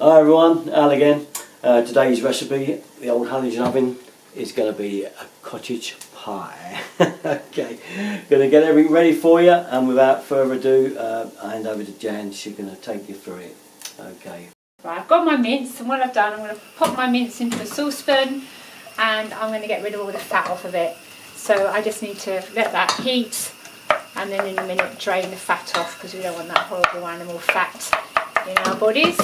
Hi everyone, Al again. Today's recipe, the old halogen oven, is going to be a cottage pie. Okay, going to get everything ready for you, and without further ado, I hand over to Jan. She's going to take you through it. Okay. Right, I've got my mince, and what I've done, I'm going to pop my mince into a saucepan, and I'm going to get rid of all the fat off of it. So I just need to let that heat, and then in a minute drain the fat off, because we don't want that horrible animal fat in our bodies.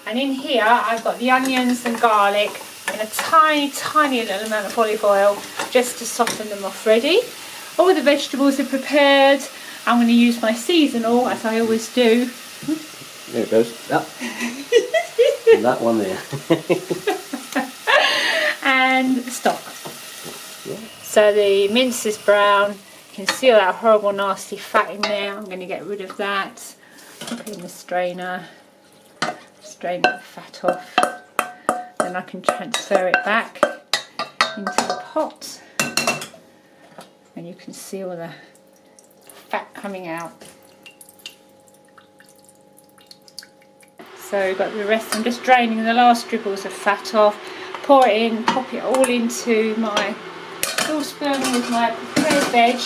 And in here I've got the onions and garlic and a tiny little amount of olive oil just to soften them off ready. All the vegetables are prepared. I'm going to use my seasonal, as I always do. There it goes. Yep. And that one there. And stock. Yeah. So the mince is brown. You can see all that horrible nasty fat in there. I'm going to get rid of that. Put it in the strainer. Strain the fat off. Then I can transfer it back into the pot. And you can see all the fat coming out. So we've got the rest. I'm just draining the last dribbles of fat off. Pour it in, pop it all into my saucepan with my prepared veg.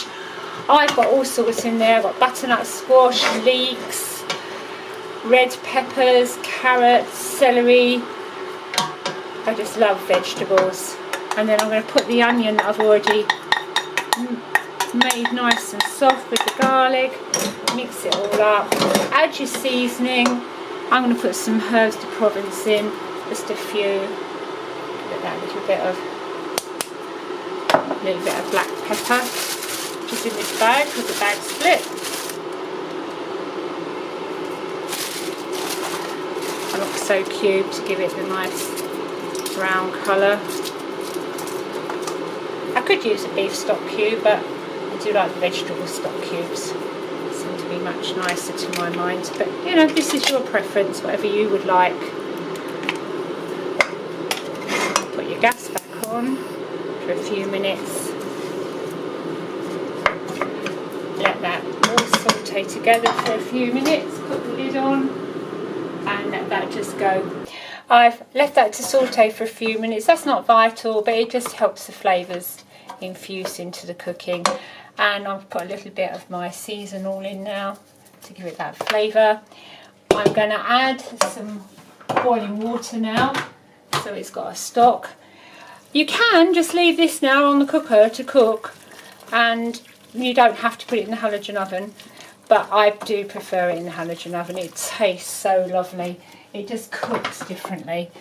I've got all sorts in there. I've got butternut squash, leeks, red peppers, carrots, celery. I just love vegetables. And then I'm going to put the onion that I've already made nice and soft with the garlic. Mix it all up. Add your seasoning. I'm going to put some herbs de Provence in, just a few. Put that little bit of black pepper, which is in this bag because the bag's split. And also cubed to give it the nice brown colour. I could use a beef stock cube, but I do like the vegetable stock cubes. They seem to be much nicer to my mind. But you know, this is your preference, whatever you would like. Put your gas back on for a few minutes. Let that all saute together for a few minutes. Put the lid on. And let that just go. I've left that to saute for a few minutes. That's not vital, but it just helps the flavours infuse into the cooking. And I've put a little bit of my seasonal in now to give it that flavour. I'm going to add some boiling water now, so it's got a stock. You can just leave this now on the cooker to cook, and you don't have to put it in the halogen oven. But I do prefer it in the halogen oven. It tastes so lovely. It just cooks differently.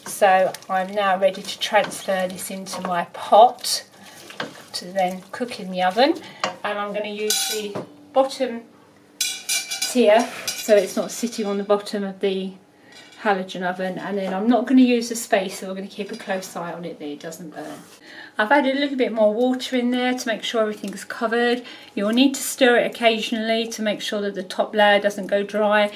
So I'm now ready to transfer this into my pot to then cook in the oven. And I'm going to use the bottom tier so it's not sitting on the bottom of the halogen oven. And then I'm not going to use the spacer. We're going to keep a close eye on it that it doesn't burn. I've added a little bit more water in there to make sure everything's covered. You'll need to stir it occasionally to make sure that the top layer doesn't go dry.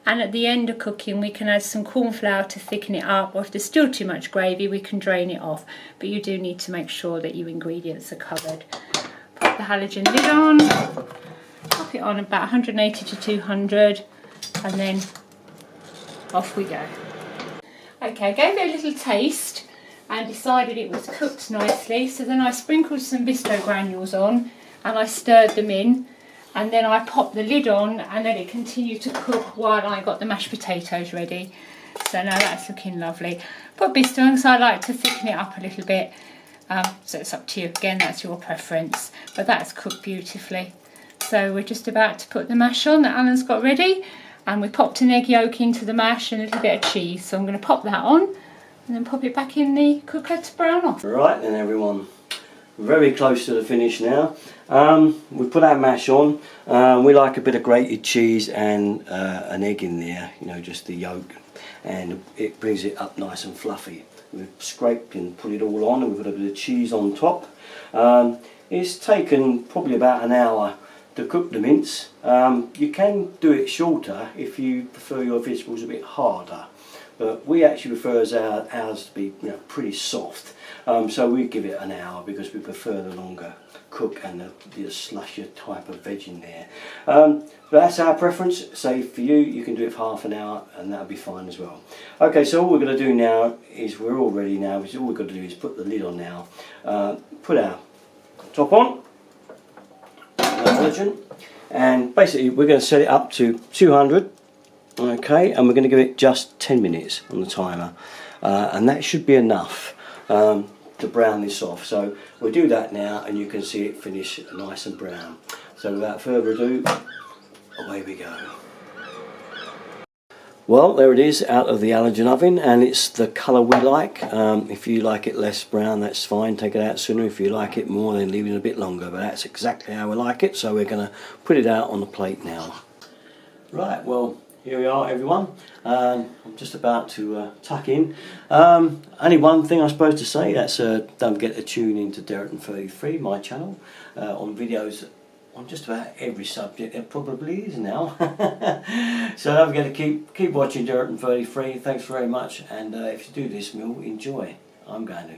And at the end of cooking, we can add some corn flour to thicken it up, or if there's still too much gravy, we can drain it off. But you do need to make sure that your ingredients are covered. Pop the halogen lid on, pop it on about 180 to 200, and then off we go. Okay, I gave it a little taste and decided it was cooked nicely, so then I sprinkled some Bisto granules on and I stirred them in, and then I popped the lid on and let it continue to cook while I got the mashed potatoes ready. So now that's looking lovely. Put Bisto on because I like to thicken it up a little bit, so it's up to you. Again, that's your preference, but that's cooked beautifully. So we're just about to put the mash on that Alan's got ready, and we popped an egg yolk into the mash and a little bit of cheese. So I'm going to pop that on and then pop it back in the cooker to brown off. Right then everyone, very close to the finish now. We put our mash on. We like a bit of grated cheese and an egg in there, you know, just the yolk, and it brings it up nice and fluffy. We've scraped and put it all on, and we've got a bit of cheese on top. It's taken probably about an hour to cook the mince. You can do it shorter if you prefer your vegetables a bit harder. but we actually prefer ours to be, you know, pretty soft. So we give it an hour because we prefer the longer cook and the slushier type of veg in there. But that's our preference. Say for you, you can do it for half an hour and that'll be fine as well. Okay, so all we're going to do now is we're all ready now. All we've got to do is put the lid on now. Put our top on, and basically we're going to set it up to 200. Okay, and we're going to give it just 10 minutes on the timer, and that should be enough to brown this off. So we'll do that now and you can see it finish nice and brown. So without further ado, away we go. Well, there it is out of the halogen oven, and it's the colour we like. If you like it less brown, that's fine, take it out sooner. If you like it more, then leave it a bit longer, but that's exactly how we like it. So we're going to put it out on the plate now. Right, well, here we are, everyone. I'm just about to tuck in. Only one thing I'm supposed to say, that's don't forget to tune in to Derrickton33, my channel, on videos on just about every subject. It probably is now. So don't forget to keep watching Derrickton33. Thanks very much, and if you do this meal, enjoy. I'm going to.